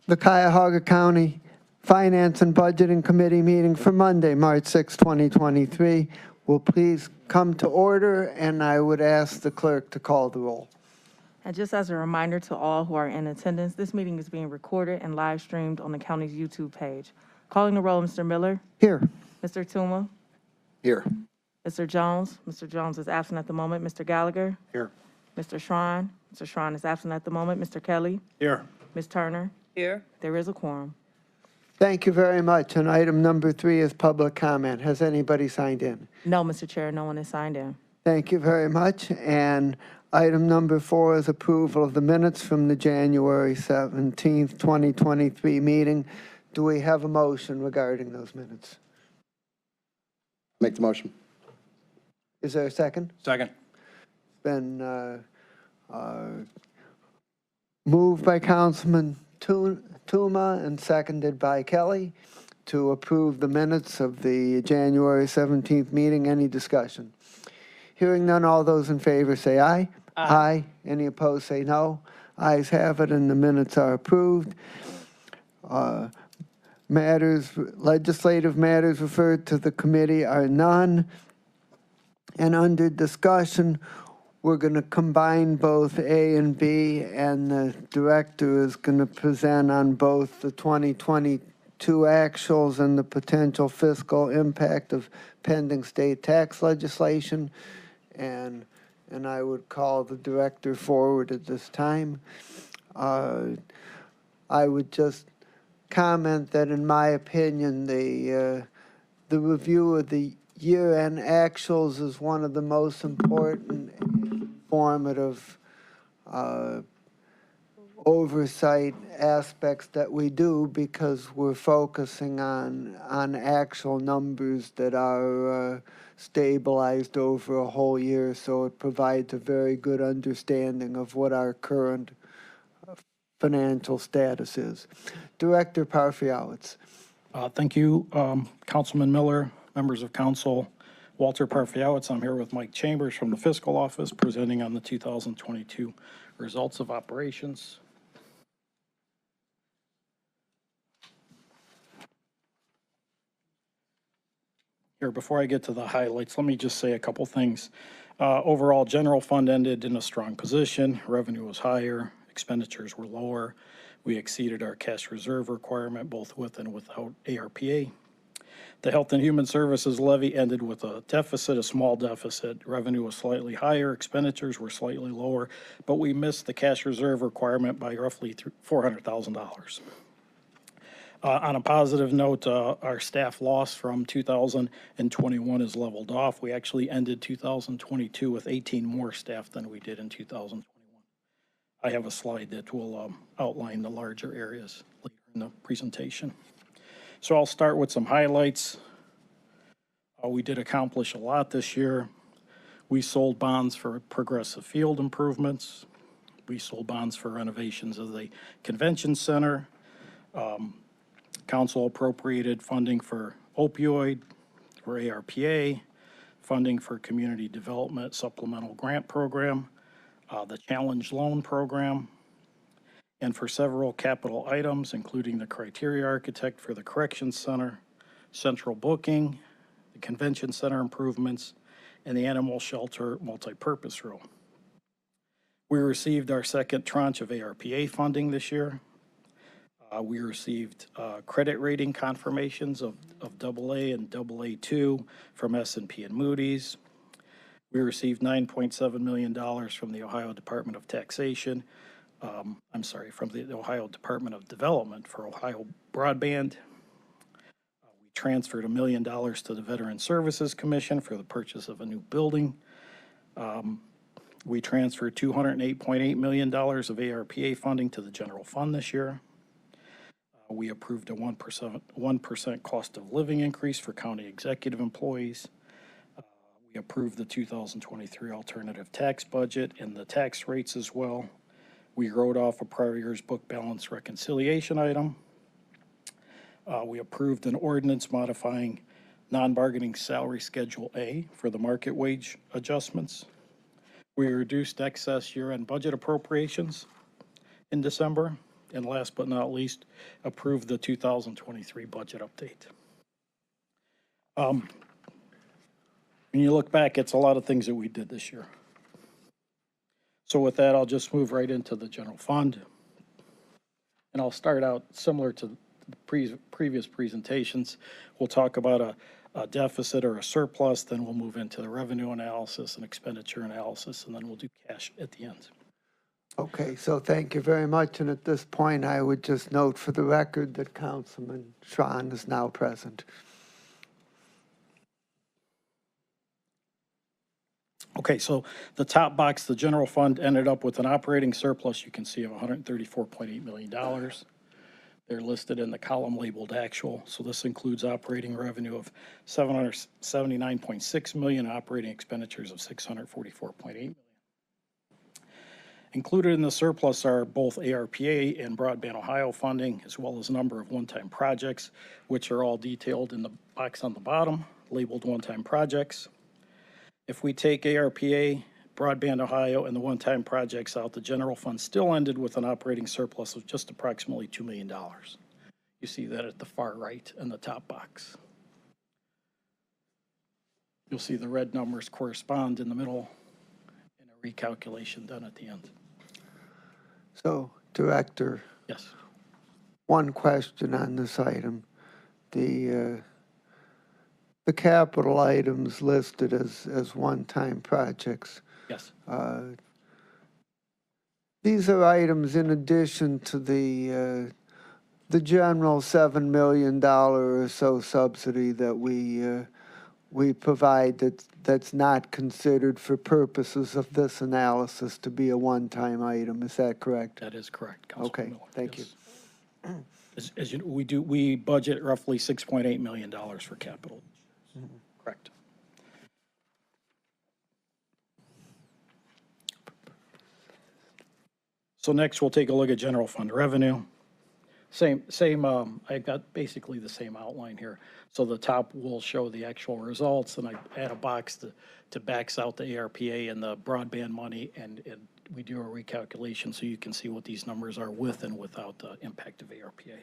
The Cuyahoga County Finance and Budgeting Committee meeting for Monday, March 6, 2023 will please come to order, and I would ask the clerk to call the roll. And just as a reminder to all who are in attendance, this meeting is being recorded and live streamed on the county's YouTube page. Calling the roll, Mr. Miller, Here. Mr. Tuma, Here. Mr. Jones. Mr. Jones is absent at the moment. Mr. Gallagher, Here. Mr. Schrein. Mr. Schrein is absent at the moment. Mr. Kelly, Here. Ms. Turner. Here. There is a quorum. Thank you very much. And item number 3 is public comment. Has anybody signed in? No, Mr. Chair, no one is signed in. Thank you very much. And item number 4 is approval of the minutes from the January 17th, 2023 meeting. Do we have a motion regarding those minutes? Make the motion. Is there a second? Second. Been moved by Councilman Tuma and seconded by Kelly to approve the minutes of the January 17th meeting. Any discussion? Hearing none, all those in favor say aye. Aye. Any opposed say no. Ayes have it, and the minutes are approved. Legislative matters referred to the committee are none. And under discussion, we're going to combine both A and B, and the director is going to present on both the 2022 actuals and the potential fiscal impact of pending state tax legislation. And I would call the director forward at this time. I would just comment that, in my opinion, the review of the year-end actuals is one of the most important informative oversight aspects that we do, because we're focusing on actual numbers that are stabilized over a whole year, so it provides a very good understanding of what our current financial status is. Director Parfiowicz. Thank you, Councilman Miller, members of council. Walter Parfiowicz. I'm here with Mike Chambers from the Fiscal Office, presenting on the 2022 results of operations. Here, before I get to the highlights, let me just say a couple things. Overall, general fund ended in a strong position. Revenue was higher, expenditures were lower. We exceeded our cash reserve requirement both with and without ARPA. The Health and Human Services levy ended with a deficit, a small deficit. Revenue was slightly higher, expenditures were slightly lower, but we missed the cash reserve requirement by roughly $400,000. On a positive note, our staff loss from 2021 is leveled off. We actually ended 2022 with 18 more staff than we did in 2021. I have a slide that will outline the larger areas later in the presentation. So I'll start with some highlights. We did accomplish a lot this year. We sold bonds for progressive field improvements. We sold bonds for renovations of the convention center. Council appropriated funding for opioid, for ARPA, funding for community development supplemental grant program, the challenge loan program, and for several capital items, including the criteria architect for the corrections center, central booking, the convention center improvements, and the animal shelter multipurpose room. We received our second tranche of ARPA funding this year. We received credit rating confirmations of AA and AA2 from S&P and Moody's. We received $9.7 million from the Ohio Department of Taxation. From the Ohio Department of Development for Ohio Broadband. We transferred $1 million to the Veteran Services Commission for the purchase of a new building. We transferred $208.8 million of ARPA funding to the general fund this year. We approved a 1% cost of living increase for county executive employees. We approved the 2023 alternative tax budget and the tax rates as well. We wrote off a prior year's book balance reconciliation item. We approved an ordinance modifying non-bargaining salary Schedule A for the market wage adjustments. We reduced excess year-end budget appropriations in December, And last but not least, approve the 2023 budget update. When you look back, it's a lot of things that we did this year. So with that, I'll just move right into the general fund. And I'll start out similar to the previous presentations. We'll talk about a deficit or a surplus, then we'll move into the revenue analysis and expenditure analysis, and then we'll do cash at the end. Okay, so thank you very much. And at this point, I would just note for the record that Councilman Tron is now present. Okay, so the top box, the general fund ended up with an operating surplus, you can see, of $134.8 million. They're listed in the column labeled actual. So this includes operating revenue of $779.6 million, operating expenditures of $644.8 million. Included in the surplus are both ARPA and Broadband Ohio funding, as well as a number of one-time projects, which are all detailed in the box on the bottom, labeled one-time projects. If we take ARPA, Broadband Ohio, and the one-time projects out, the general fund still ended with an operating surplus of just approximately $2 million. You see that at the far right in the top box. You'll see the red numbers correspond in the middle and a recalculation done at the end. So, Director, Yes. one question on this item. The capital items listed as one-time projects, Yes. these are items in addition to the general $7 million or so subsidy that we provide that's not considered for purposes of this analysis to be a one-time item. Is that correct? That is correct, Councilman Okay, Miller. thank you. As you know, we budget roughly $6.8 million for capital. Correct. So next, we'll take a look at general fund revenue. I've got basically the same outline here. So the top will show the actual results, and I add a box to backs out the ARPA and the broadband money, and we do a recalculation so you can see what these numbers are with and without the impact of ARPA.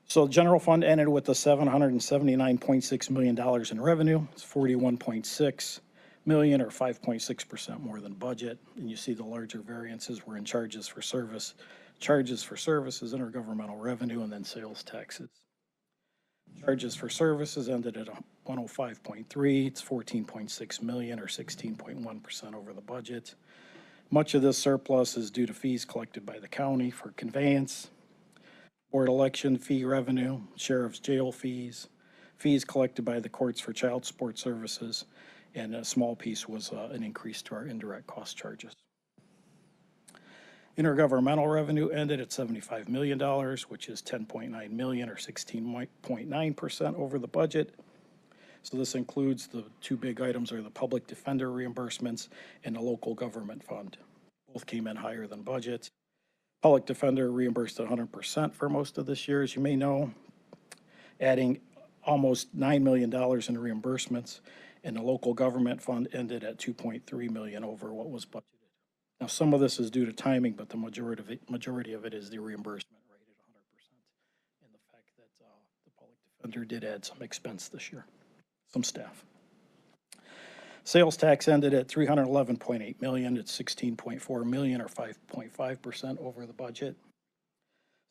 So the general fund ended with the $779.6 million in revenue. It's 41.6 million, or 5.6% more than budget. And you see the larger variances were in charges for services, intergovernmental revenue, and then sales taxes. Charges for services ended at 105.3. It's 14.6 million, or 16.1% over the budget. Much of this surplus is due to fees collected by the county for conveyance, board election fee revenue, sheriff's jail fees, fees collected by the courts for child support services, and a small piece was an increase to our indirect cost charges. Intergovernmental revenue ended at $75 million, which is 10.9 million, or 16.9% over the budget. So this includes the two big items are the public defender reimbursements and the local government fund. Both came in higher than budget. Public defender reimbursed 100% for most of this year, as you may know, adding almost $9 million in reimbursements, and the local government fund ended at 2.3 million over what was budgeted. Now, some of this is due to timing, but the majority of it is the reimbursement rate at 100%, and the fact that the public defender did add some expense this year, some staff. Sales tax ended at 311.8 million. It's 16.4 million, or 5.5% over the budget.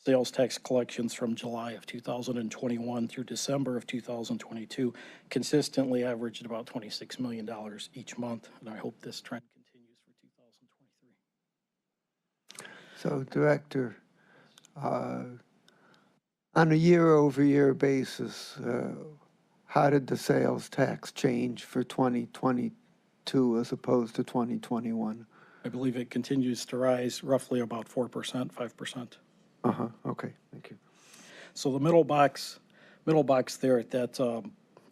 Sales tax collections from July of 2021 through December of 2022 consistently averaged about $26 million each month, and I hope this trend continues for 2023. So, Director, on a year-over-year basis, how did the sales tax change for 2022 as opposed to 2021? I believe it continues to rise roughly about 4%, 5%. Okay, thank you. So the middle box there, that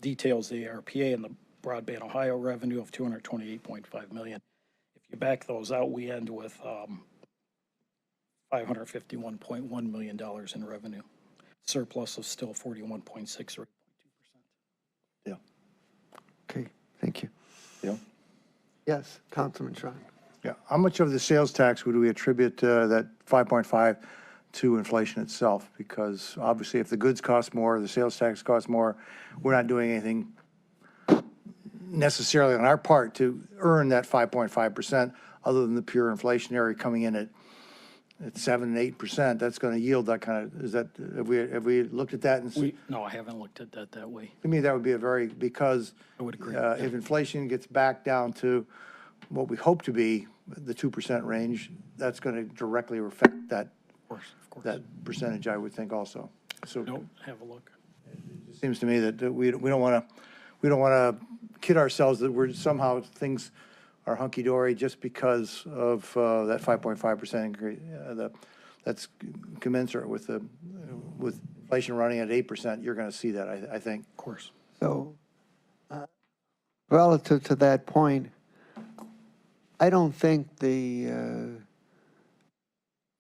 details the ARPA and the Broadband Ohio revenue of $228.5 million. If you back those out, we end with $551.1 million in revenue. Surplus of still 41.6 or 8.2%. Okay, thank you. Yeah. Yes, Councilman Tron. Yeah, how much of the sales tax would we attribute that 5.5 to inflation itself? Because obviously, if the goods cost more, the sales tax costs more, we're not doing anything necessarily on our part to earn that 5.5%, other than the pure inflationary coming in at 7 and 8%. That's going to yield that kind of, is that, have we looked at that? And No, I haven't looked at that way. to me, that would be a very, because I would agree. if inflation gets back down to what we hope to be, the 2% range, that's going to directly affect that, Of course. that percentage, I would think also. So Don't have a look. it seems to me that we don't want to kid ourselves that we're somehow things are hunky-dory just because of that 5.5% increase. That's commensurate with with inflation running at 8%. You're going to see that, I think. Of course. So, relative to that point, I don't think the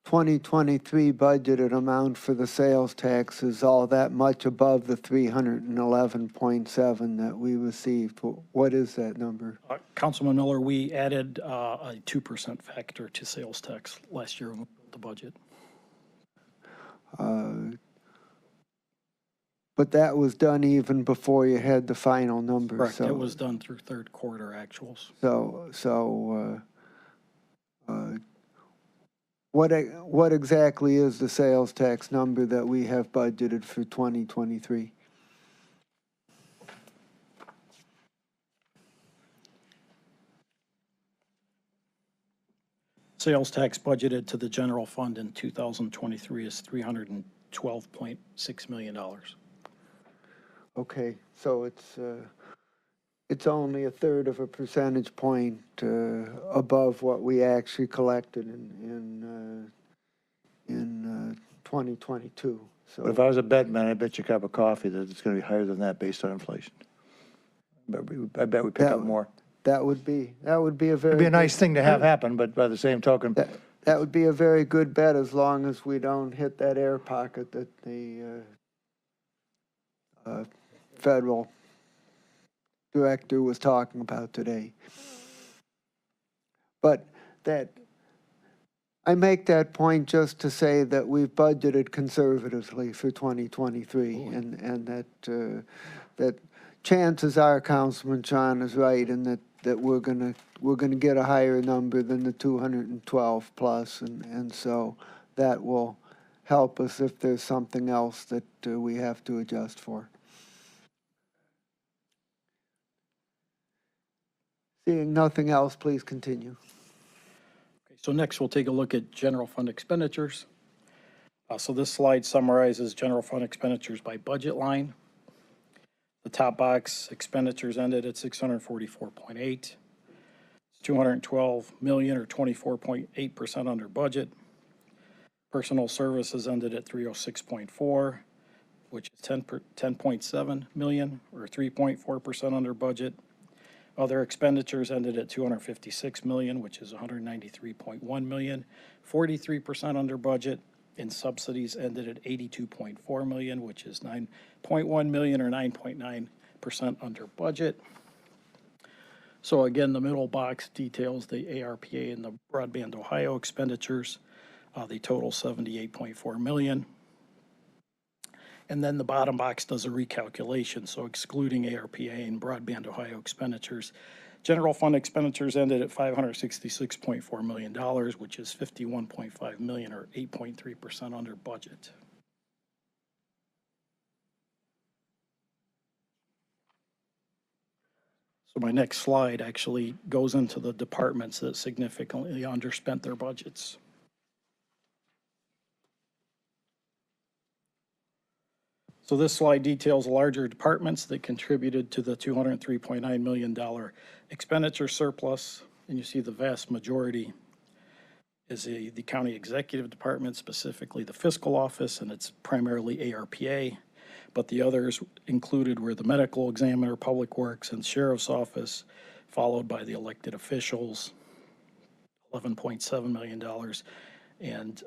2023 budgeted amount for the sales tax is all that much above the 311.7 that we received. What is that number? Councilman Miller, we added a 2% factor to sales tax last year with the budget. But that was done even before you had the final number. Correct. So, It was done through third quarter actuals. what exactly is the sales tax number that we have budgeted for 2023? Sales tax budgeted to the general fund in 2023 is $312.6 million. Okay, so it's only a third of a percentage point above what we actually collected in 2022. So But if I was a bet man, I bet you a cup of coffee that it's going to be higher than that based on inflation. I bet we pick up more. that would be a very It'd be a nice thing to have happen, but by the same token, that would be a very good bet as long as we don't hit that air pocket that the federal director was talking about today. But I make that point just to say that we've budgeted conservatively for 2023, and that chances are Councilman John is right, and that we're gonna get a higher number than the 212 plus, and so that will help us if there's something else that we have to adjust for. Seeing nothing else, please continue. Okay, so next we'll take a look at general fund expenditures. So this slide summarizes general fund expenditures by budget line. The top box, expenditures ended at 644.8. 212 million or 24.8% under budget. Personal services ended at 306.4, which is 10.7 million or 3.4% under budget. Other expenditures ended at 256 million, which is 193.1 million, 43% under budget. And subsidies ended at 82.4 million, which is 9.1 million or 9.9% under budget. So again, the middle box details the ARPA and the Broadband Ohio expenditures. They total 78.4 million. And then the bottom box does a recalculation, so excluding ARPA and Broadband Ohio expenditures. General fund expenditures ended at $566.4 million, which is 51.5 million or 8.3% under budget. So my next slide actually goes into the departments that significantly underspent their budgets. So this slide details larger departments that contributed to the $203.9 million expenditure surplus. And you see the vast majority is the county executive department, specifically the fiscal office, and it's primarily ARPA. But the others included were the medical examiner, public works, and sheriff's office, followed by the elected officials, $11.7 million. And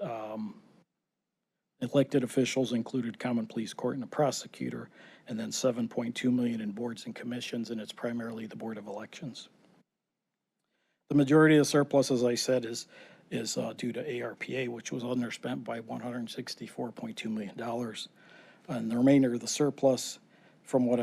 elected officials included common police court and a prosecutor, and then 7.2 million in boards and commissions, and it's primarily the Board of Elections. The majority of the surplus, as I said, is due to ARPA, which was underspent by $164.2 million. And the remainder of the surplus, from what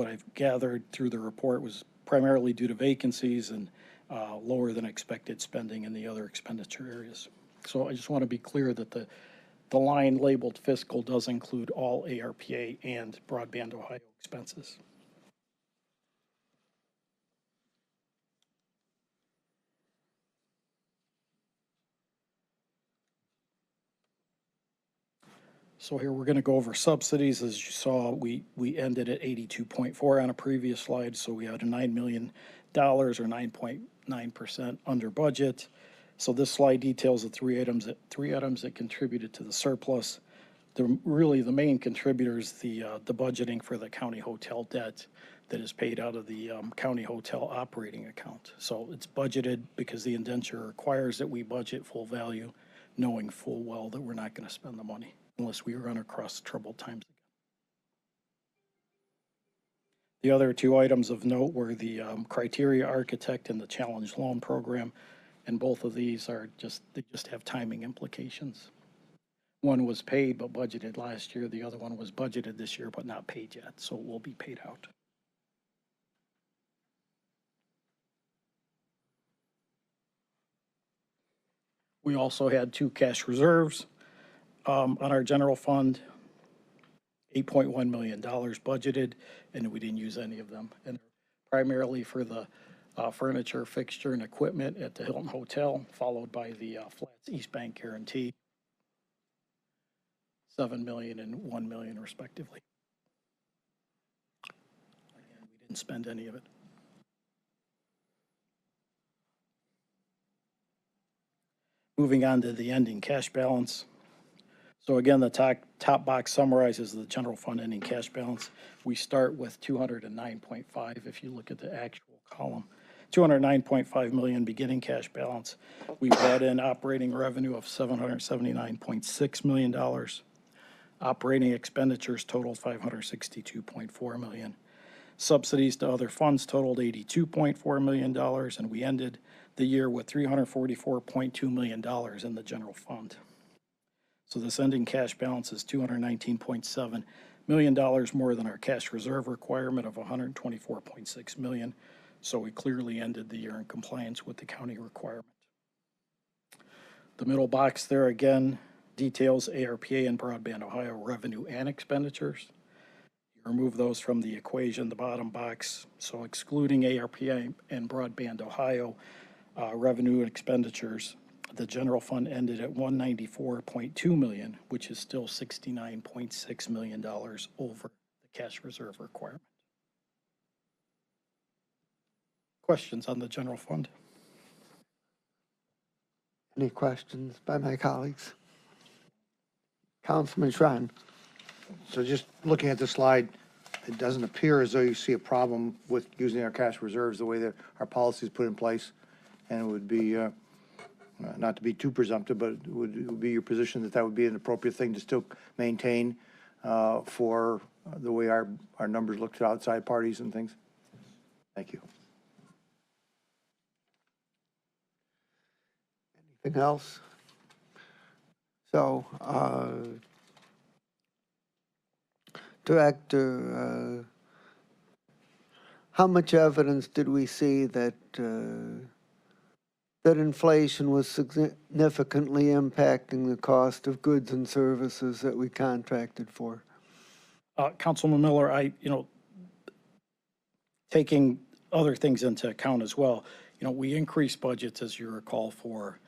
I've gathered through the report, was primarily due to vacancies and lower than expected spending in the other expenditure areas. So I just want to be clear that the line labeled fiscal does include all ARPA and Broadband Ohio expenses. So here we're going to go over subsidies. As you saw, we ended at 82.4 on a previous slide, so we had a $9 million or 9.9% under budget. So this slide details the three items that contributed to the surplus. Really the main contributor is the budgeting for the county hotel debt that is paid out of the county hotel operating account. So it's budgeted because the indenture requires that we budget full value, knowing full well that we're not going to spend the money unless we run across troubled times. The other two items of note were the criteria architect and the challenge loan program, and both of these they just have timing implications. One was paid but budgeted last year. The other one was budgeted this year but not paid yet, so it will be paid out. We also had two cash reserves on our general fund, $8.1 million budgeted, and we didn't use any of them. And primarily for the furniture, fixture, and equipment at the Hilton Hotel, followed by the Flats East Bank guarantee, $7 million and $1 million respectively. Again, we didn't spend any of it. Moving on to the ending cash balance. So again, the top box summarizes the general fund ending cash balance. We start with 209.5 if you look at the actual column. 209.5 million beginning cash balance. We brought in operating revenue of $779.6 million. Operating expenditures totaled $562.4 million. Subsidies to other funds totaled $82.4 million, and we ended the year with $344.2 million in the general fund. So this ending cash balance is $219.7 million more than our cash reserve requirement of $124.6 million. So we clearly ended the year in compliance with the county requirement. The middle box there again details ARPA and Broadband Ohio revenue and expenditures. You remove those from the equation, the bottom box. So excluding ARPA and Broadband Ohio revenue and expenditures, the general fund ended at $194.2 million, which is still $69.6 million over the cash reserve requirement. Questions on the general fund? Any questions by my colleagues? Councilman Schron. So just looking at the slide, it doesn't appear as though you see a problem with using our cash reserves the way that our policy is put in place. And it would be, not to be too presumptive, but it would be your position that that would be an appropriate thing to still maintain for the way our numbers look to outside parties and things? Thank you. Anything else? So, Director, how much evidence did we see that that inflation was significantly impacting the cost of goods and services that we contracted for? Councilman Miller, taking other things into account as well, we increased budgets, as you recall, for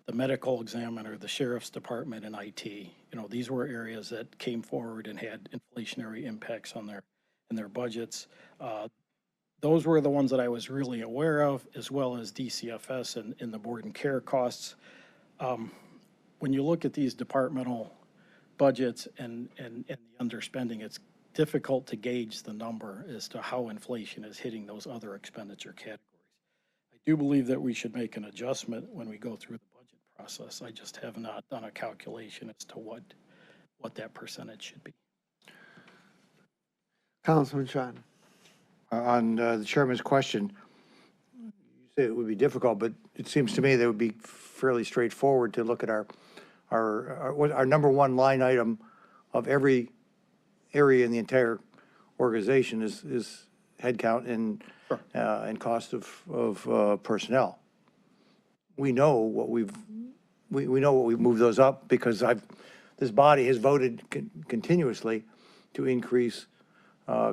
the medical examiner, the sheriff's department, and IT. These were areas that came forward and had inflationary impacts on their budgets. Those were the ones that I was really aware of, as well as DCFS and the board and care costs. When you look at these departmental budgets and the underspending, it's difficult to gauge the number as to how inflation is hitting those other expenditure categories. I do believe that we should make an adjustment when we go through the budget process. I just have not done a calculation as to what that percentage should be. Councilman Schron. On the chairman's question, you say it would be difficult, but it seems to me that it would be fairly straightforward to look at our number one line item of every area in the entire organization is headcount and cost of personnel. We know what we know what we've moved those up because this body has voted continuously to increase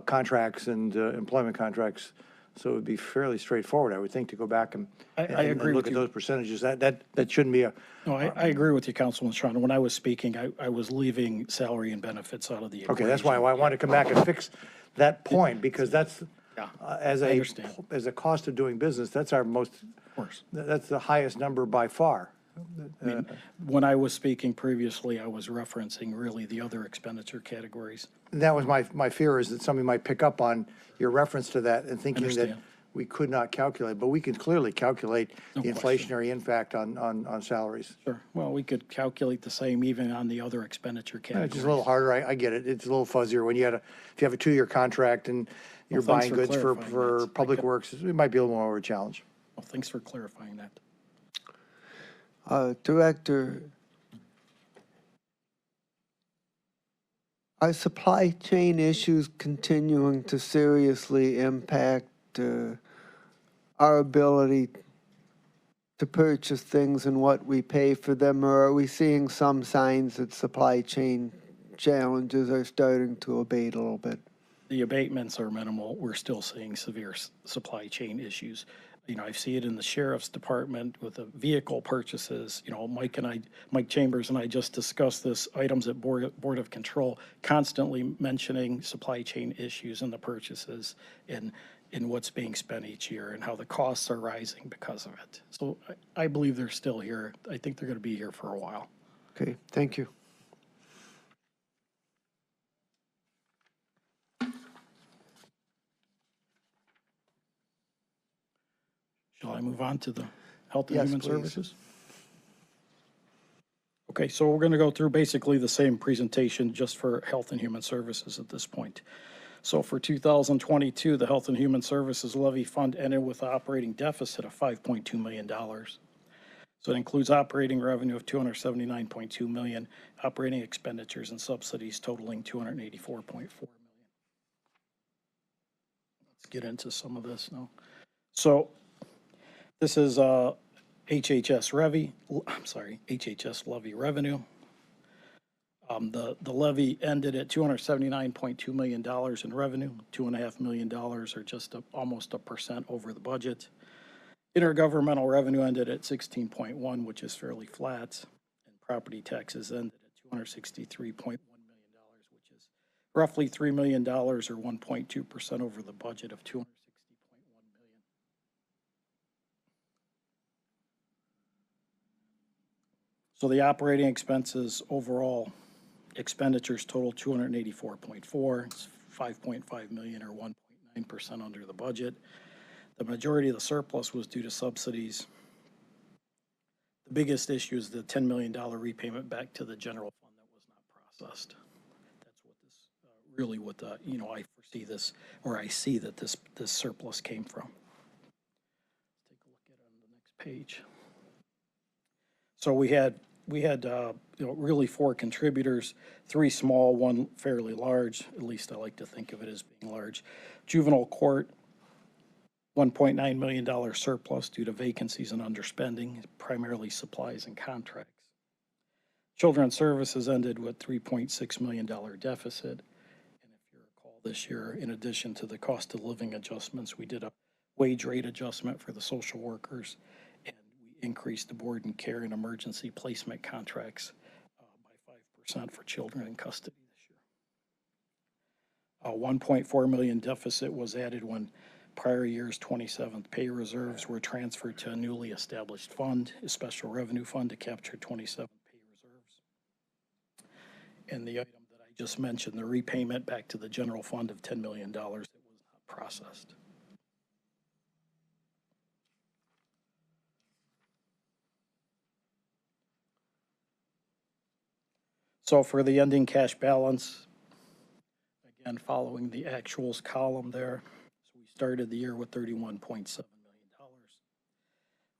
contracts and employment contracts. So it would be fairly straightforward, I would think, to go back and I agree look with at you. those percentages. That shouldn't be a, No, I agree with you, Councilman Strawn. When I was speaking, I was leaving salary and benefits out of the equation. okay, that's why I want to come back and fix that point, because that's, Yeah, as I a, understand. as a cost of doing business, that's our most, Of course. that's the highest number by far. I mean, when I was speaking previously, I was referencing really the other expenditure categories. That was my fear, is that somebody might pick up on your reference to that and thinking that Understand. we could not calculate, but we can clearly calculate No the question. inflationary impact on salaries. Sure. Well, we could calculate the same even on the other expenditure It's categories. just a little harder, I get it, it's a little fuzzier when if you have a 2-year contract and you're Well, thanks buying for goods for clarifying that. public works, it might be a little more of a challenge. Well, thanks for clarifying that. Director, are supply chain issues continuing to seriously impact our ability to purchase things and what we pay for them, or are we seeing some signs that supply chain challenges are starting to abate a little bit? The abatements are minimal. We're still seeing severe supply chain issues. You know, I see it in the sheriff's department with the vehicle purchases. You know, Mike Chambers and I just discussed this, items at Board of Control, constantly mentioning supply chain issues in the purchases and in what's being spent each year and how the costs are rising because of it. So I believe they're still here. I think they're going to be here for a while. Okay, thank you. Shall I move on to the Health and Yes, Human please. Services? Okay, so we're going to go through basically the same presentation just for Health and Human Services at this point. So for 2022, the Health and Human Services levy fund ended with an operating deficit of $5.2 million. So it includes operating revenue of $279.2 million, operating expenditures and subsidies totaling $284.4 million. Let's get into some of this now. So this is HHS levy revenue. The levy ended at $279.2 million in revenue, $2.5 million or just almost 1% over the budget. Intergovernmental revenue ended at 16.1, which is fairly flat, and property taxes ended at $263.1 million, which is roughly $3 million or 1.2% over the budget of $260.1 million. So the operating expenses overall expenditures total 284.4, it's 5.5 million or 1.9% under the budget. The majority of the surplus was due to subsidies. The biggest issue is the $10 million repayment back to the general fund that was not processed. That's what this, really what the, I foresee this, or I see that this surplus came from. Let's take a look at it on the next page. So we had really 4 contributors, 3 small, 1 fairly large, at least I like to think of it as being large. Juvenile court, $1.9 million surplus due to vacancies and underspending, primarily supplies and contracts. Children's services ended with $3.6 million deficit. And if you recall this year, in addition to the cost of living adjustments, we did a wage rate adjustment for the social workers, and we increased the board and care and emergency placement contracts by 5% for children in custody this year. $1.4 million deficit was added when prior year's 27th pay reserves were transferred to a newly established fund, a special revenue fund to capture 27th pay reserves. And the item that I just mentioned, the repayment back to the general fund of $10 million that was not processed. So for the ending cash balance, again, following the actuals column there, so we started the year with $31.7 million.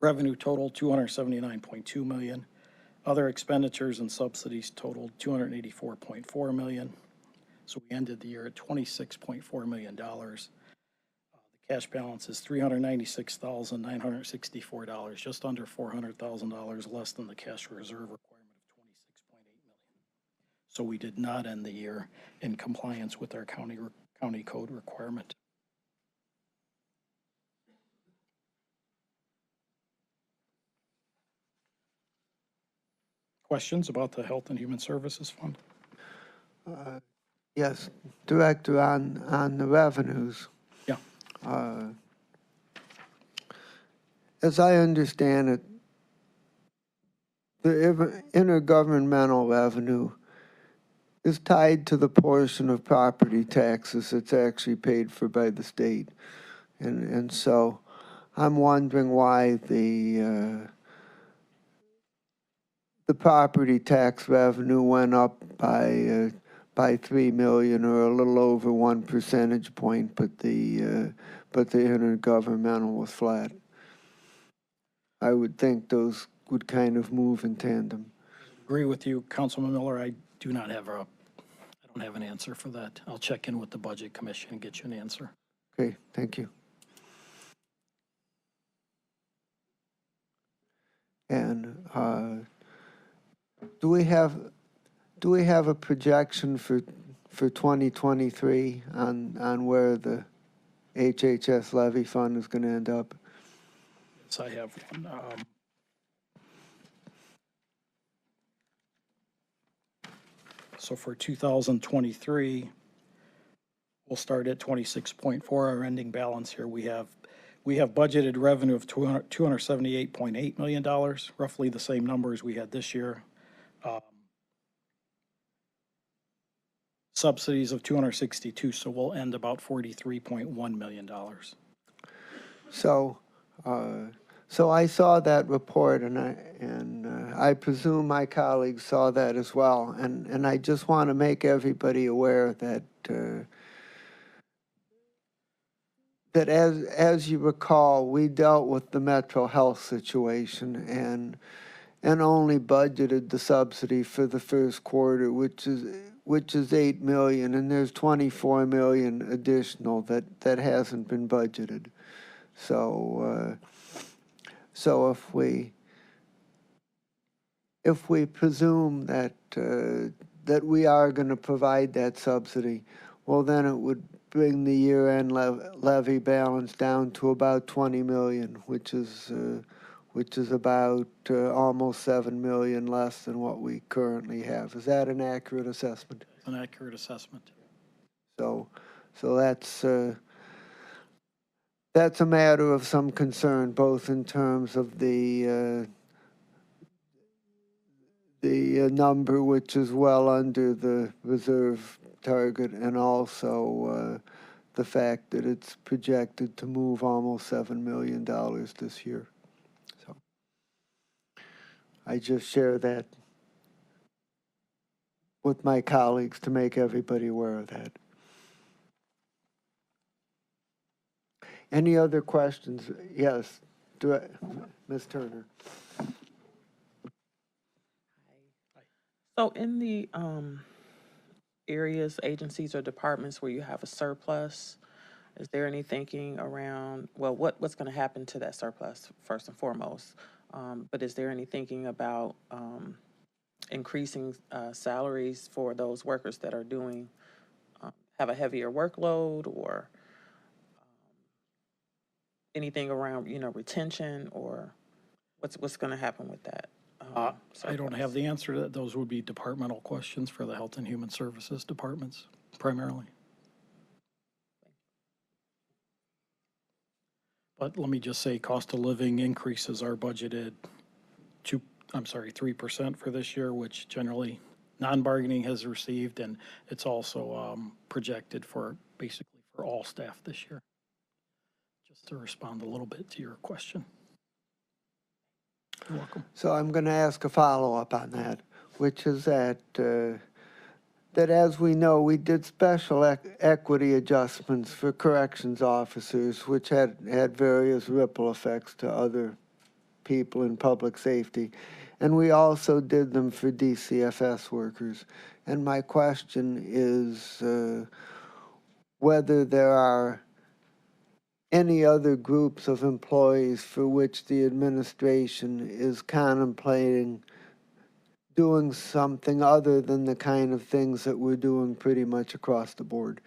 Revenue totaled $279.2 million. Other expenditures and subsidies totaled $284.4 million. So we ended the year at $26.4 million. The cash balance is $396,964, just under $400,000 less than the cash reserve requirement of $26.8 million. So we did not end the year in compliance with our county code requirement. Questions about the Health and Human Services Fund? Yes, Director, on the revenues. Yeah. As I understand it, the intergovernmental revenue is tied to the portion of property taxes that's actually paid for by the state. And so I'm wondering why the property tax revenue went up by 3 million, or a little over 1 percentage point, but the intergovernmental was flat. I would think those would kind of move in tandem. Agree with you, Councilman Miller. I don't have an answer for that. I'll check in with the Budget Commission and get you an answer. Okay, thank you. And do we have a projection for 2023 on where the HHS levy fund is going to end up? Yes, I have one. So for 2023, we'll start at 26.4. Our ending balance here, we have budgeted revenue of $278.8 million, roughly the same numbers we had this year. Subsidies of 262, so we'll end about $43.1 million. So I saw that report, and I presume my colleagues saw that as well. And I just want to make everybody aware that that as you recall, we dealt with the Metro Health situation and only budgeted the subsidy for the first quarter, which is 8 million, and there's 24 million additional that hasn't been budgeted. So if we presume that we are going to provide that subsidy, well, then it would bring the year-end levy balance down to about 20 million, which is about almost 7 million less than what we currently have. Is that an accurate assessment? An accurate assessment. So that's a matter of some concern, both in terms of the number, which is well under the reserve target, and also the fact that it's projected to move almost $7 million this year. So I just share that with my colleagues to make everybody aware of that. Any other questions? Yes, Ms. Turner. So in the areas, agencies, or departments where you have a surplus, is there any thinking around, well, what's going to happen to that surplus first and foremost? But is there any thinking about increasing salaries for those workers that are doing, have a heavier workload, or anything around, retention, or what's going to happen with that? I don't have the answer to that. Those would be departmental questions for the Health and Human Services departments, primarily. But let me just say, cost of living increases are budgeted 3% for this year, which generally non-bargaining has received, and it's also projected for basically for all staff this year. Just to respond a little bit to your question. You're welcome. So I'm going to ask a follow-up on that, which is that as we know, we did special equity adjustments for corrections officers, which had various ripple effects to other people in public safety. And we also did them for DCFS workers. And my question is whether there are any other groups of employees for which the administration is contemplating doing something other than the kind of things that we're doing pretty much across the board.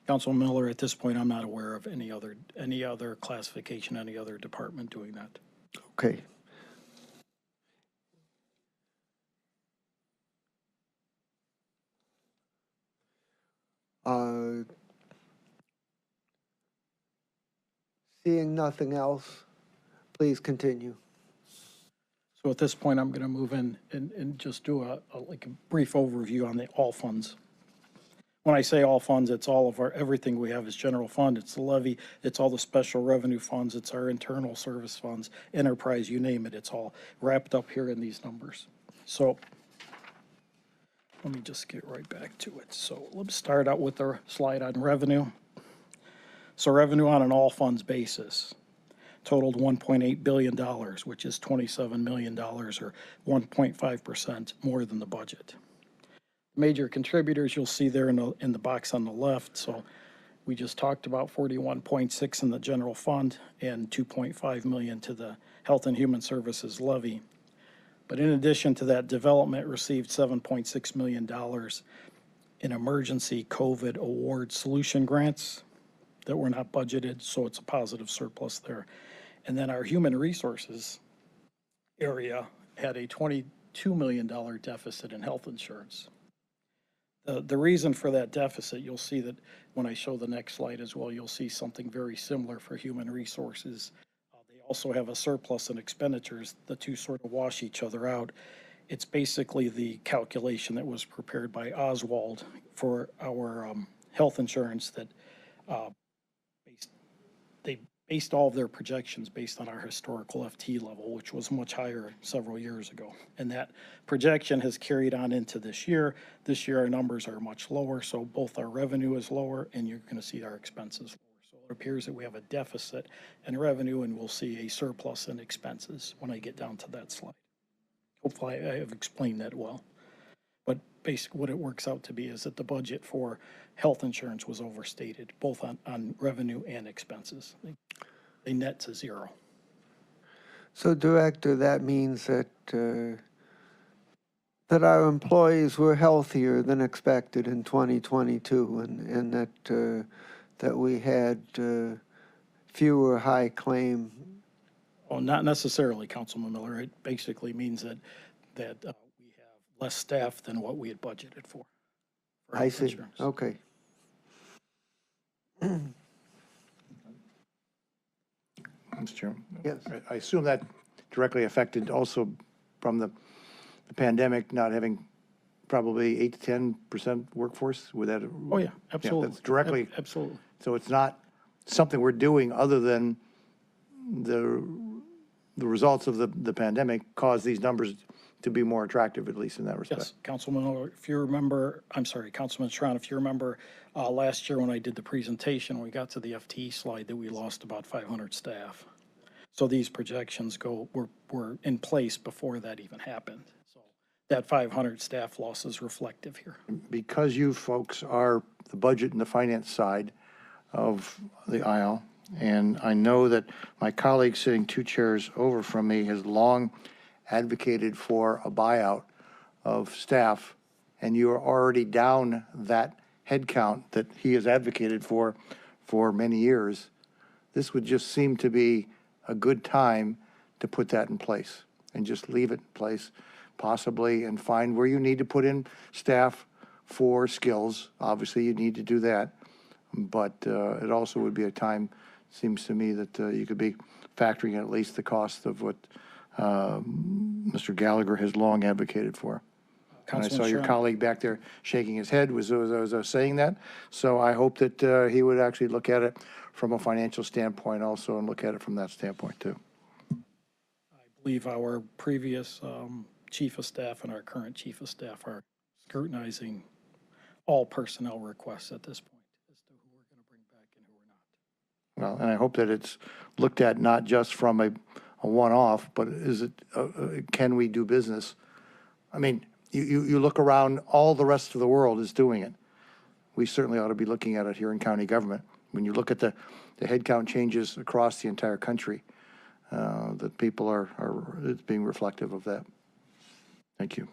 Councilman Miller, at this point, I'm not aware of any other classification, any other department doing that. Okay. Seeing nothing else, please continue. So at this point, I'm going to move in and just do a brief overview on the all funds. When I say all funds, it's all of everything we have is general fund, it's the levy, it's all the special revenue funds, it's our internal service funds, enterprise, you name it, it's all wrapped up here in these numbers. So let me just get right back to it. So let's start out with our slide on revenue. So revenue on an all funds basis totaled $1.8 billion, which is $27 million or 1.5% more than the budget. Major contributors you'll see there in the box on the left. So we just talked about 41.6 in the general fund and 2.5 million to the Health and Human Services levy. But in addition to that, development received $7.6 million in emergency COVID award solution grants that were not budgeted, so it's a positive surplus there. And then our human resources area had a $22 million deficit in health insurance. The reason for that deficit, you'll see that when I show the next slide as well, you'll see something very similar for human resources. They also have a surplus in expenditures. The two sort of wash each other out. It's basically the calculation that was prepared by Oswald for our health insurance that they based all of their projections based on our historical FT level, which was much higher several years ago. And that projection has carried on into this year. This year, our numbers are much lower, so both our revenue is lower and you're going to see our expenses lower. So it appears that we have a deficit in revenue and we'll see a surplus in expenses when I get down to that slide. Hopefully I have explained that well. But basically what it works out to be is that the budget for health insurance was overstated, both on revenue and expenses. They net to zero. So, Director, that means that that our employees were healthier than expected in 2022, and that we had fewer high claim. Oh, not necessarily, Councilman Miller. It basically means that we have less staff than what we had budgeted for I health see. insurance. Okay. Mr. Chairman? Yes. I assume that directly affected also from the pandemic, not having probably 8 to 10% workforce with that. Oh, yeah, absolutely. That's directly. Absolutely. So it's not something we're doing other than the results of the pandemic caused these numbers to be more attractive, at least in that respect. Yes, Councilman Miller, if you remember, I'm sorry, Councilman Schron, if you remember last year when I did the presentation, we got to the FTE slide that we lost about 500 staff. So these projections were in place before that even happened. So that 500 staff loss is reflective here. Because you folks are the budget and the finance side of the aisle, and I know that my colleague sitting 2 chairs over from me has long advocated for a buyout of staff, and you are already down that headcount that he has advocated for many years. This would just seem to be a good time to put that in place and just leave it in place possibly and find where you need to put in staff for skills. Obviously, you need to do that. But it also would be a time, seems to me, that you could be factoring in at least the cost of what Mr. Gallagher has long advocated for. And I saw your colleague back there shaking his head as I was saying that. So I hope that he would actually look at it from a financial standpoint also and look at it from that standpoint too. I believe our previous chief of staff and our current chief of staff are scrutinizing all personnel requests at this point as to who we're going to bring back and who we're not. Well, and I hope that it's looked at not just from a one-off, but is it, can we do business? I mean, you look around, all the rest of the world is doing it. We certainly ought to be looking at it here in county government. When you look at the headcount changes across the entire country, that people are, it's being reflective of that. Thank you.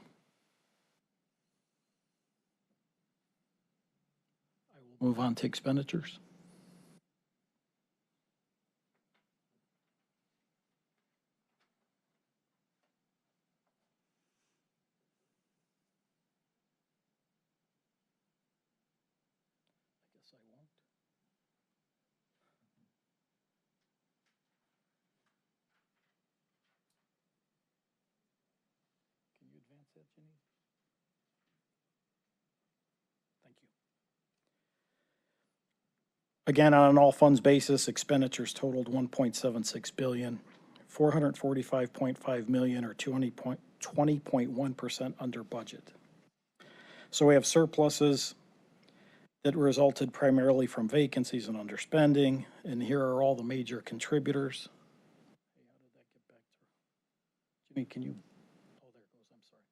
Move on to expenditures. I guess I won't. Can you advance that, Janine? Thank you. Again, on an all funds basis, expenditures totaled 1.76 billion, 445.5 million, or 20.1% under budget. So we have surpluses that resulted primarily from vacancies and underspending, and here are all the major contributors. Hey, how did that get back to? Jimmy, can you? Oh, there it goes. I'm sorry.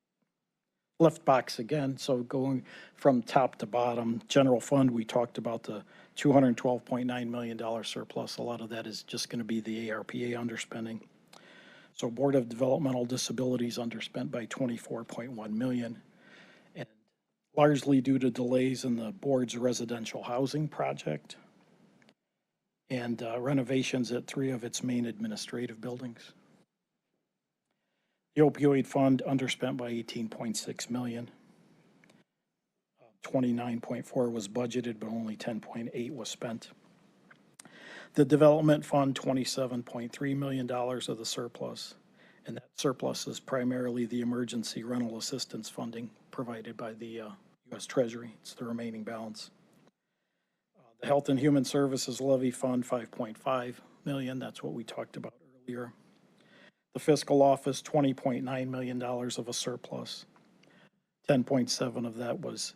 Left box again. So going from top to bottom, general fund, we talked about the $212.9 million surplus. A lot of that is just going to be the ARPA underspending. So Board of Developmental Disabilities underspent by 24.1 million, and largely due to delays in the board's residential housing project and renovations at 3 of its main administrative buildings. The opioid fund underspent by 18.6 million. 29.4 was budgeted, but only 10.8 was spent. The development fund, $27.3 million of the surplus, and that surplus is primarily the emergency rental assistance funding provided by the U.S. Treasury. It's the remaining balance. The Health and Human Services Levy Fund, $5.5 million. That's what we talked about earlier. The Fiscal Office, $20.9 million of a surplus. 10.7 of that was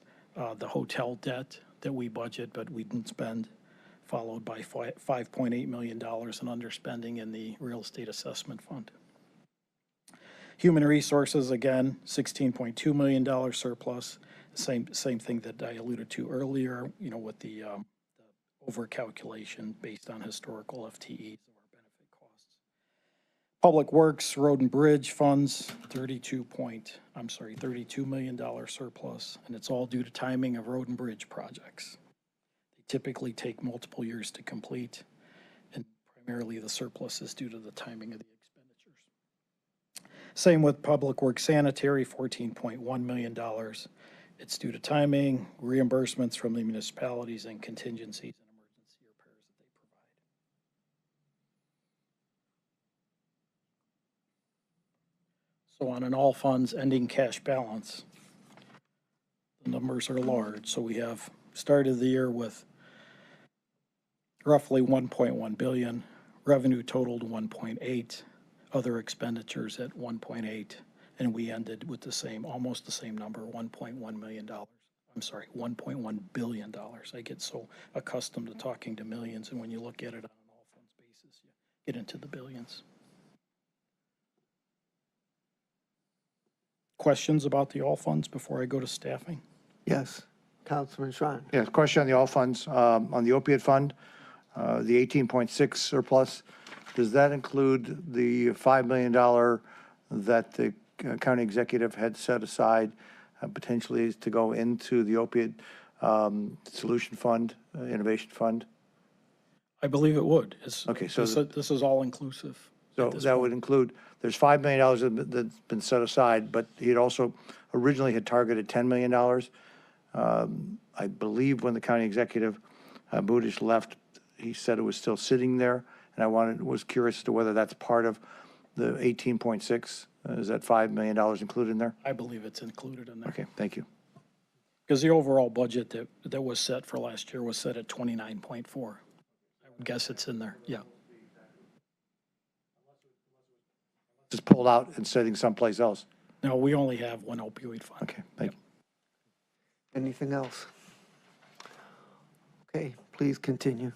the hotel debt that we budget but we didn't spend, followed by $5.8 million in underspending in the Real Estate Assessment Fund. Human Resources, again, $16.2 million surplus. Same thing that I alluded to earlier, you know, with the overcalculation based on historical FTEs of our benefit costs. Public Works, Road and Bridge funds, $32 million surplus, and it's all due to timing of road and bridge projects. They typically take multiple years to complete, and primarily the surplus is due to the timing of the expenditures. Same with Public Works Sanitary, $14.1 million. It's due to timing, reimbursements from the municipalities, and contingencies and emergency repairs that they provide. So on an all funds ending cash balance, the numbers are large. So we have started the year with roughly 1.1 billion, revenue totaled 1.8, other expenditures at 1.8, and we ended with the same, almost the same number, $1.1 million. I'm sorry, $1.1 billion. I get so accustomed to talking to millions, and when you look at it on an all funds basis, you get into the billions. Questions about the all funds before I go to staffing? Yes, Councilman Schron. Yeah, question on the all funds, on the opiate fund, the 18.6 surplus, does that include the $5 million that the county executive had set aside potentially to go into the opiate solution fund, innovation fund? I believe it would. Okay, so This is all inclusive. So that would include, there's $5 million that's been set aside, but he'd also originally had targeted $10 million. I believe when the county executive, Budish, left, he said it was still sitting there, and was curious as to whether that's part of the 18.6. Is that $5 million included in there? I believe it's included in there. Okay, thank you. Because the overall budget that was set for last year was set at 29.4. I would guess it's in there, yeah. Just pulled out and sitting someplace else. No, we only have one opioid fund. Okay, thank you. Anything else? Okay, please continue.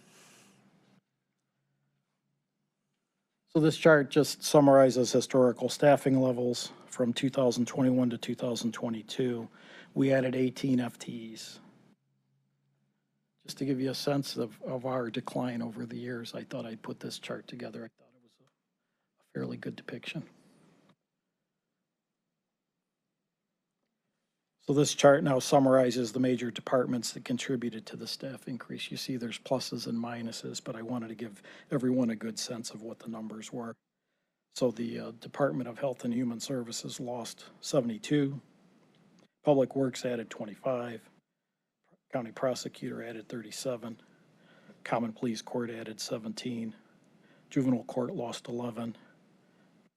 So this chart just summarizes historical staffing levels from 2021 to 2022. We added 18 FTEs. Just to give you a sense of our decline over the years, I thought I'd put this chart together. I thought it was a fairly good depiction. So this chart now summarizes the major departments that contributed to the staff increase. You see there's pluses and minuses, but I wanted to give everyone a good sense of what the numbers were. So the Department of Health and Human Services lost 72. Public Works added 25. County Prosecutor added 37. Common Pleas Court added 17. Juvenile Court lost 11.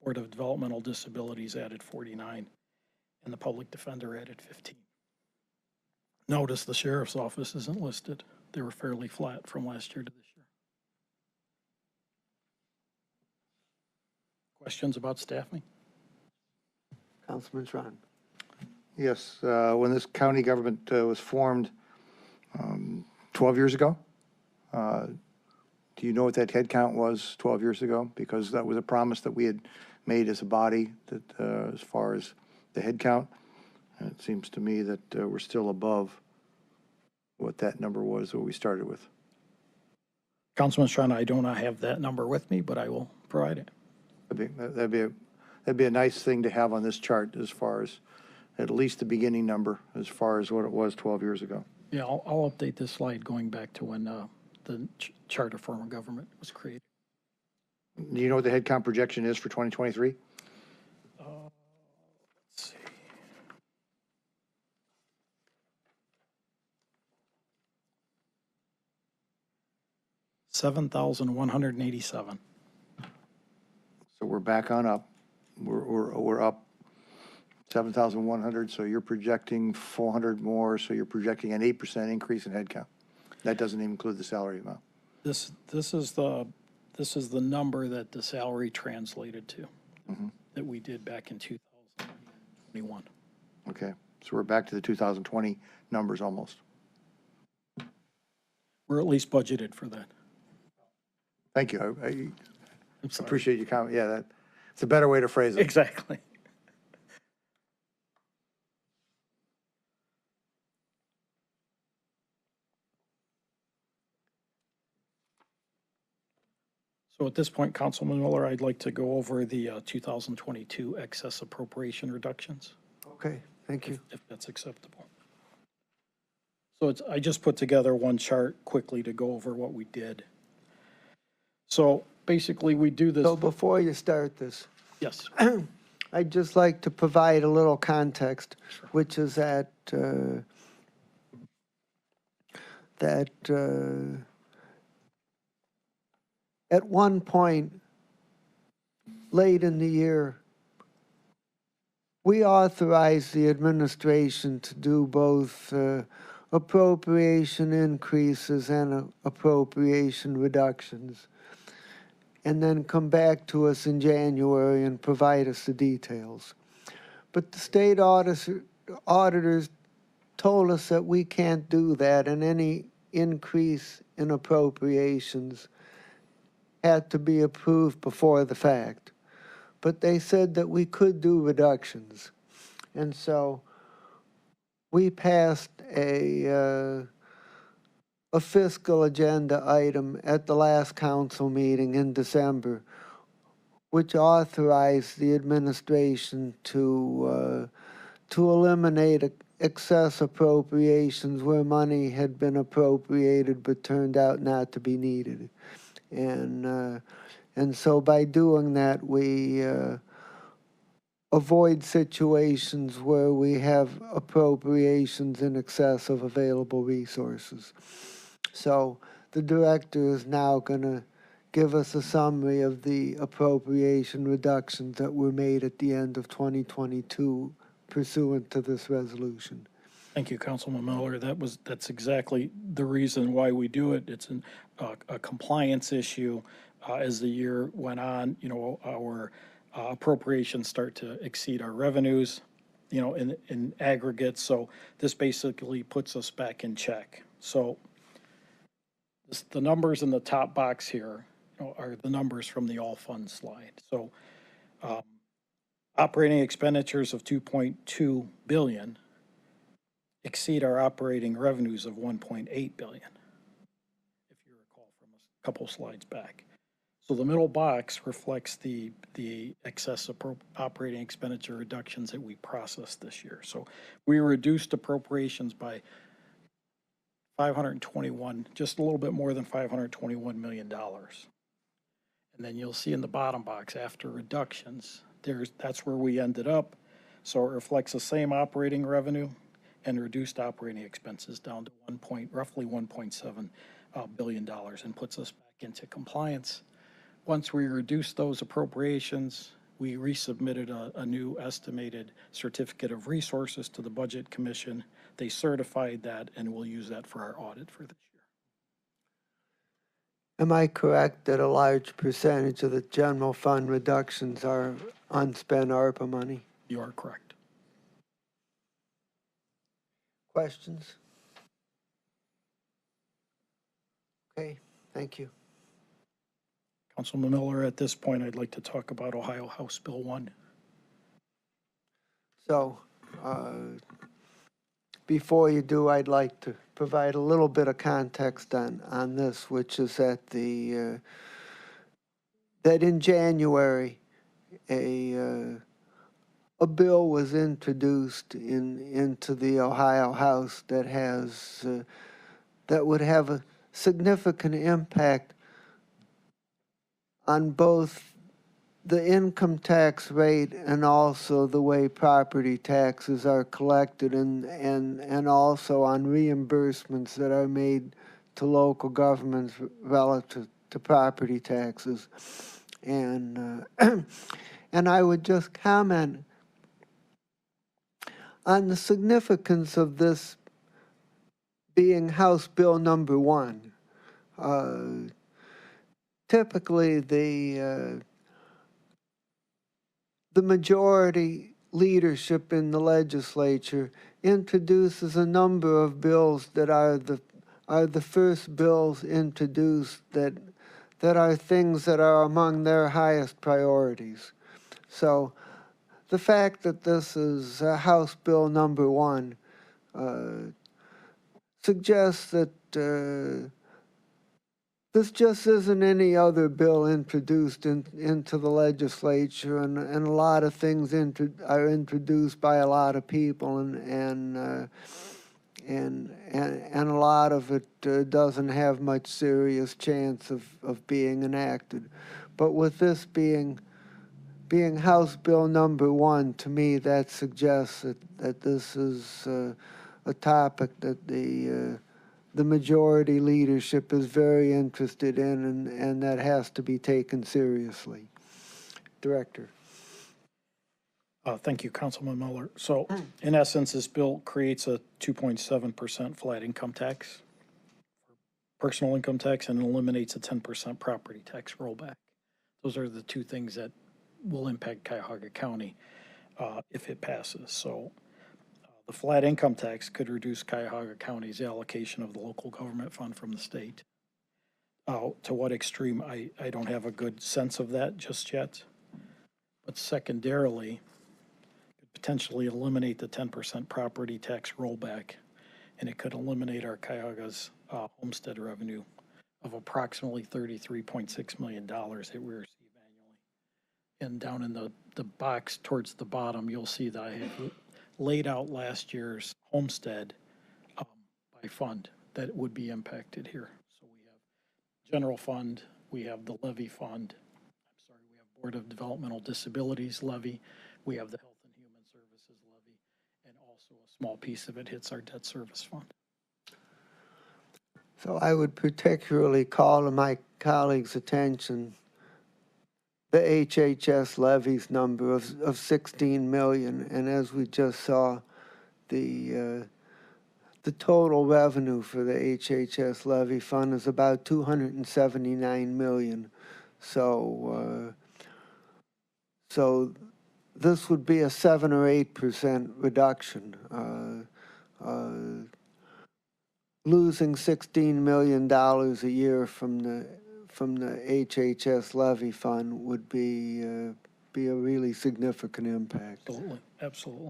Board of Developmental Disabilities added 49. And the Public Defender added 15. Notice the Sheriff's Office isn't listed. They were fairly flat from last year to this year. Questions about staffing? Councilman Schron. Yes, when this county government was formed 12 years ago, do you know what that head count was 12 years ago? Because that was a promise that we had made as a body, that as far as the head count. And it seems to me that we're still above what that number was that we started with. Councilman Strana, I do not have that number with me, but I will provide it. That'd be a nice thing to have on this chart, as far as at least the beginning number, as far as what it was 12 years ago. Yeah, I'll update this slide going back to when the charter form of government was created. Do you know what the head count projection is for 2023? Let's see. $7,187. So we're back on up. We're up 7,100, so you're projecting 400 more, so you're projecting an 8% increase in headcount. That doesn't even include the salary amount. This is the number that the salary translated to, that we did back in 2021. Okay, so we're back to the 2020 numbers almost. We're at least budgeted for that. Thank you. I I'm sorry. appreciate your comment. Yeah, it's a better way to phrase it. Exactly. So at this point, Councilman Miller, I'd like to go over the 2022 excess appropriation reductions, Okay, thank you. if that's acceptable. So I just put together one chart quickly to go over what we did. So basically, we do this. So before you start this, Yes. I'd just like to provide a little context, which is that at one point, late in the year, we authorized the administration to do both appropriation increases and appropriation reductions, and then come back to us in January and provide us the details. But the state auditors told us that we can't do that, and any increase in appropriations had to be approved before the fact. But they said that we could do reductions. And so we passed a fiscal agenda item at the last council meeting in December, which authorized the administration to eliminate excess appropriations where money had been appropriated but turned out not to be needed. And so by doing that, we avoid situations where we have appropriations in excess of available resources. So the director is now going to give us a summary of the appropriation reductions that were made at the end of 2022 pursuant to this resolution. Thank you, Councilman Miller. That's exactly the reason why we do it. It's a compliance issue. As the year went on, our appropriations start to exceed our revenues, in aggregate. So this basically puts us back in check. So the numbers in the top box here are the numbers from the all funds slide. So operating expenditures of 2.2 billion exceed our operating revenues of 1.8 billion, if you recall from a couple slides back. So the middle box reflects the excess operating expenditure reductions that we processed this year. So we reduced appropriations by 521, just a little bit more than $521 million. And then you'll see in the bottom box, after reductions, that's where we ended up. So it reflects the same operating revenue and reduced operating expenses down to roughly $1.7 billion, and puts us back into compliance. Once we reduced those appropriations, we resubmitted a new estimated certificate of resources to the Budget Commission. They certified that, and we'll use that for our audit for this year. Am I correct that a large percentage of the general fund reductions are unspent ARPA money? You are correct. Questions? Okay, thank you. Councilman Miller, at this point, I'd like to talk about Ohio House Bill 1. So, before you do, I'd like to provide a little bit of context on this, which is that that in January, a bill was introduced into the Ohio House that has that would have a significant impact on both the income tax rate and also the way property taxes are collected, and also on reimbursements that are made to local governments relative to property taxes. And and I would just comment on the significance of this being House Bill number 1. Typically, the majority leadership in the legislature introduces a number of bills that are the first bills introduced that are things that are among their highest priorities. So the fact that this is House Bill number 1 suggests that this just isn't any other bill introduced into the legislature, and a lot of things are introduced by a lot of people, and a lot of it doesn't have much serious chance of being enacted. But with this being House Bill number 1, to me that suggests that this is a topic that the majority leadership is very interested in, and that has to be taken seriously. Director. Thank you, Councilman Miller. So in essence, this bill creates a 2.7% flat income tax, personal income tax, and eliminates a 10% property tax rollback. Those are the two things that will impact Cuyahoga County if it passes. So the flat income tax could reduce Cuyahoga County's allocation of the local government fund from the state. To what extreme, I don't have a good sense of that just yet. But secondarily, could potentially eliminate the 10% property tax rollback, and it could eliminate our Cuyahoga's homestead revenue of approximately $33.6 million that we receive annually. And down in the box towards the bottom, you'll see that I have laid out last year's homestead by fund that would be impacted here. So we have general fund, we have the levy fund, we have Board of Developmental Disabilities levy, we have the Health and Human Services levy, and also a small piece of it hits our debt service fund. So I would particularly call to my colleagues' attention the HHS levies number of 16 million, and as we just saw, the total revenue for the HHS levy fund is about 279 million. So so this would be a 7 or 8% reduction, losing $16 million a year from from the HHS levy fund would be a really significant impact. Absolutely, absolutely.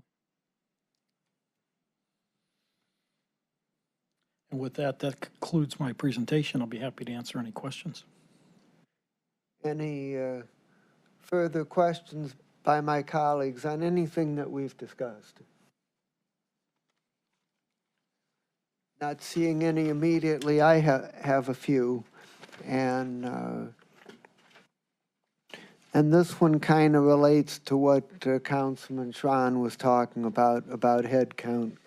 And with that, that concludes my presentation. I'll be happy to answer any questions. Any further questions by my colleagues on anything that we've discussed? Not seeing any immediately, I have a few. And this one kind of relates to what Councilman Schron was talking about head count.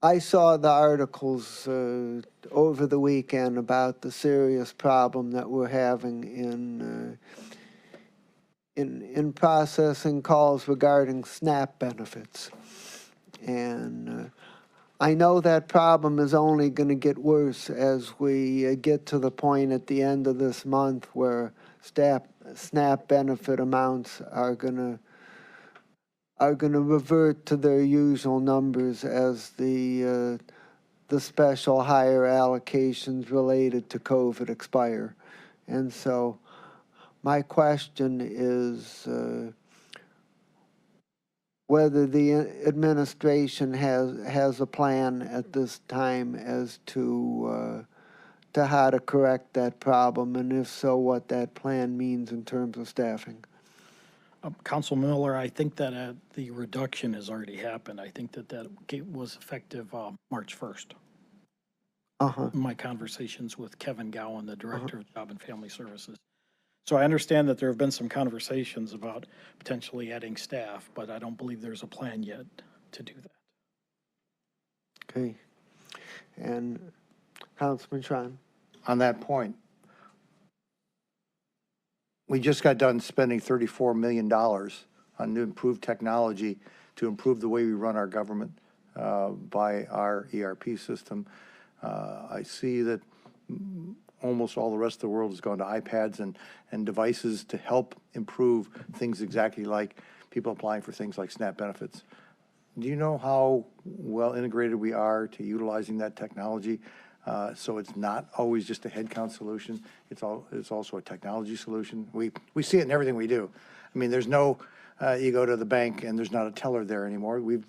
I saw the articles over the weekend about the serious problem that we're having in processing calls regarding SNAP benefits. And I know that problem is only going to get worse as we get to the point at the end of this month where SNAP benefit amounts are going to revert to their usual numbers as the special higher allocations related to COVID expire. And so my question is whether the administration has a plan at this time as to how to correct that problem, and if so, what that plan means in terms of staffing. Council Miller, I think that the reduction has already happened. I think that was effective March 1st. Uh-huh. In my conversations with Kevin Gowan, the Director of Job and Family Services. So I understand that there have been some conversations about potentially adding staff, but I don't believe there's a plan yet to do that. Okay. And Councilman Schron? On that point, we just got done spending $34 million on new improved technology to improve the way we run our government by our ERP system. I see that almost all the rest of the world has gone to iPads and devices to help improve things exactly like people applying for things like SNAP benefits. Do you know how well integrated we are to utilizing that technology? So it's not always just a headcount solution. It's also a technology solution. We see it in everything we do. I mean, there's no, you go to the bank and there's not a teller there anymore. We've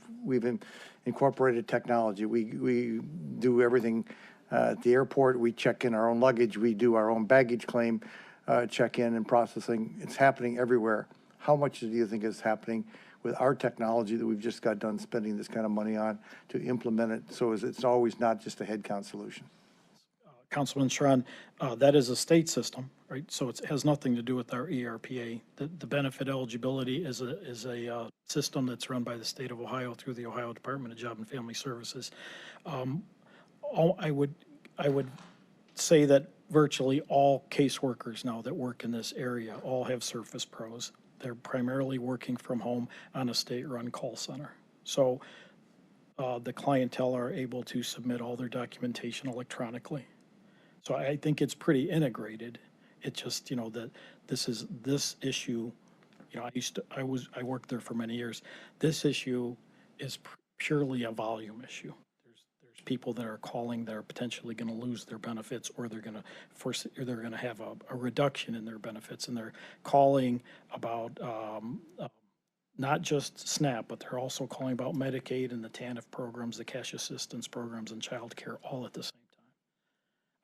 incorporated technology. We do everything at the airport. We check in our own luggage. We do our own baggage claim check-in and processing. It's happening everywhere. How much do you think is happening with our technology that we've just got done spending this kind of money on to implement it so as it's always not just a headcount solution? Councilman Schron, that is a state system, right? So it has nothing to do with our ERPA. The benefit eligibility is a system that's run by the state of Ohio through the Ohio Department of Job and Family Services. I would say that virtually all caseworkers now that work in this area all have Surface Pros. They're primarily working from home on a state-run call center. So the clientele are able to submit all their documentation electronically. So I think it's pretty integrated. It's just, that this issue, I worked there for many years. This issue is purely a volume issue. There's people that are calling that are potentially going to lose their benefits, or they're going to have a reduction in their benefits, and they're calling about not just SNAP, but they're also calling about Medicaid and the TANF programs, the cash assistance programs, and child care all at the same time.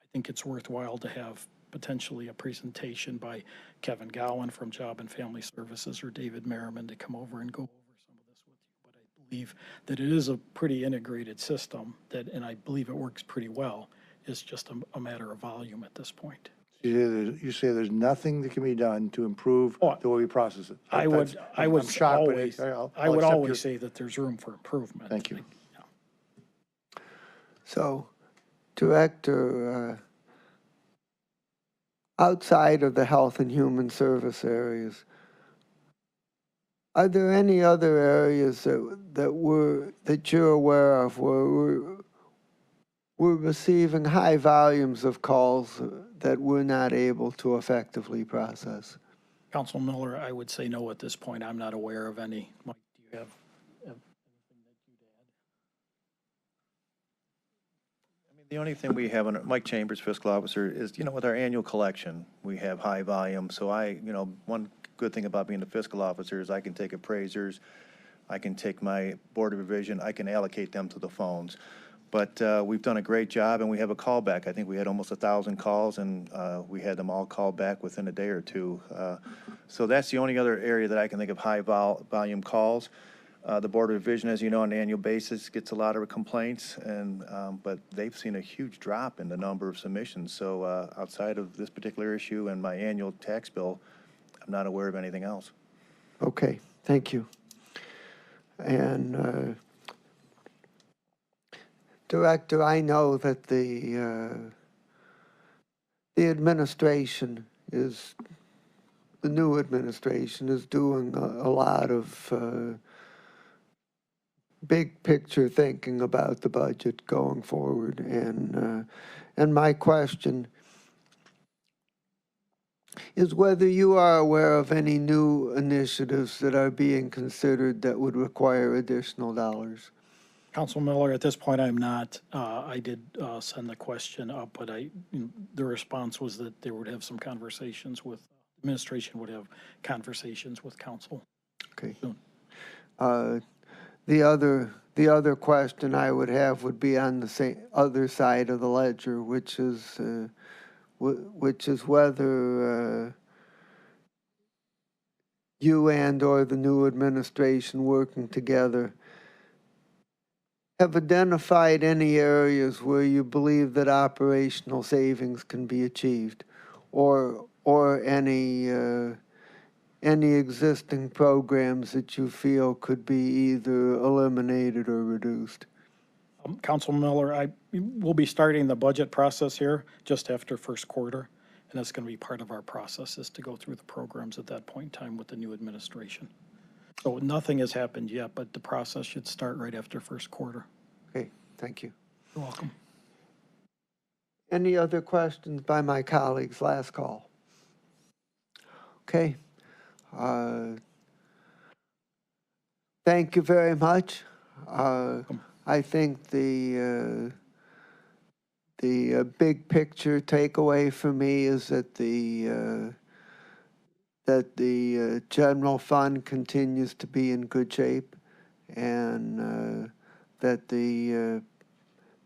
I think it's worthwhile to have potentially a presentation by Kevin Gowan from Job and Family Services or David Merriman to come over and go over some of this with you. But I believe that it is a pretty integrated system and I believe it works pretty well. It's just a matter of volume at this point. You say there's nothing that can be done to improve the way we process it. I would I'm shocked, but always, I'll I would accept always your- say that there's room for improvement. Thank you. So, Director, outside of the health and human service areas, are there any other areas that you're aware of where we're receiving high volumes of calls that we're not able to effectively process? Council Miller, I would say no at this point. I'm not aware of any. Mike, do you have anything that you'd add? The only thing we have, Mike Chambers, fiscal officer, is, with our annual collection, we have high volume. So one good thing about being the fiscal officer is I can take appraisers, I can take my board of revision, I can allocate them to the phones. But we've done a great job, and we have a callback. I think we had almost 1,000 calls, and we had them all called back within a day or two. So that's the only other area that I can think of high volume calls. The Board of Revision, as you know, on an annual basis, gets a lot of complaints, but they've seen a huge drop in the number of submissions. So outside of this particular issue and my annual tax bill, I'm not aware of anything else. Okay, thank you. And Director, I know that the administration is, the new administration is doing a lot of big picture thinking about the budget going forward. And my question is whether you are aware of any new initiatives that are being considered that would require additional dollars. Council Miller, at this point, I'm not. I did send the question up, but the response was that they would have some conversations with, administration would have conversations with council. Okay. Soon. The other question I would have would be on the other side of the ledger, which is whether you and or the new administration working together have identified any areas where you believe that operational savings can be achieved, or any existing programs that you feel could be either eliminated or reduced? Council Miller, we'll be starting the budget process here just after first quarter, and that's going to be part of our process, is to go through the programs at that point in time with the new administration. So nothing has happened yet, but the process should start right after first quarter. Okay, thank you. You're welcome. Any other questions by my colleagues? Last call. Okay. Thank you very much. I think the big picture takeaway for me is that the general fund continues to be in good shape, and that the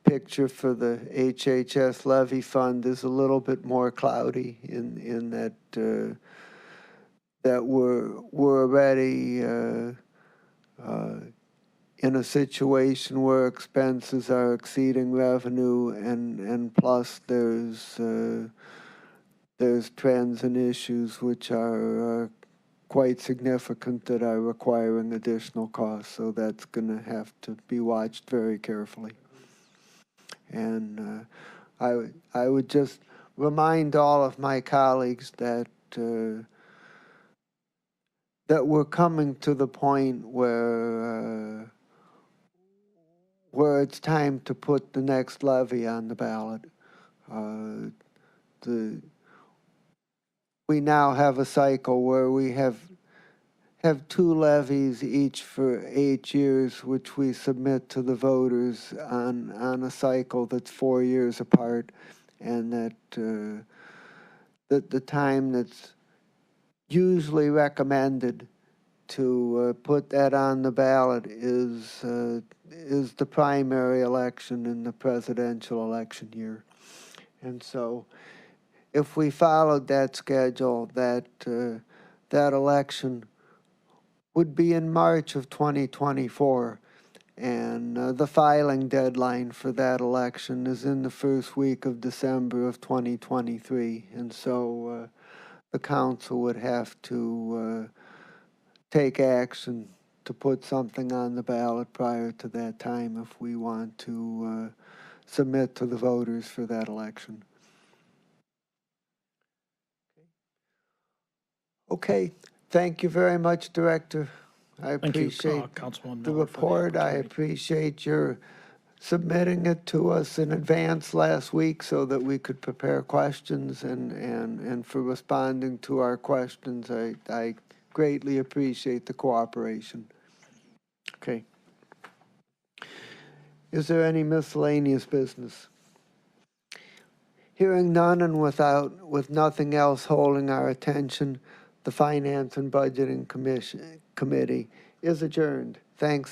picture for the HHS levy fund is a little bit more cloudy in that that we're already in a situation where expenses are exceeding revenue, and plus there's trends and issues which are quite significant that are requiring additional costs. So that's going to have to be watched very carefully. And I would just remind all of my colleagues that that we're coming to the point where it's time to put the next levy on the ballot. We now have a cycle where we have 2 levies each for 8 years, which we submit to the voters on a cycle that's 4 years apart, and that the time that's usually recommended to put that on the ballot is the primary election in the presidential election year. And so if we followed that schedule, that election would be in March of 2024, and the filing deadline for that election is in the first week of December of 2023. And so the council would have to take action to put something on the ballot prior to that time if we want to submit to the voters for that election. Okay, thank you very much, Director. I Thank you, appreciate Councilman the Miller, for the report. I opportunity. appreciate your submitting it to us in advance last week so that we could prepare questions, and for responding to our questions. I greatly appreciate the cooperation. Okay. Is there any miscellaneous business? Hearing none and with nothing else holding our attention, the Finance and Budgeting Committee is adjourned. Thanks.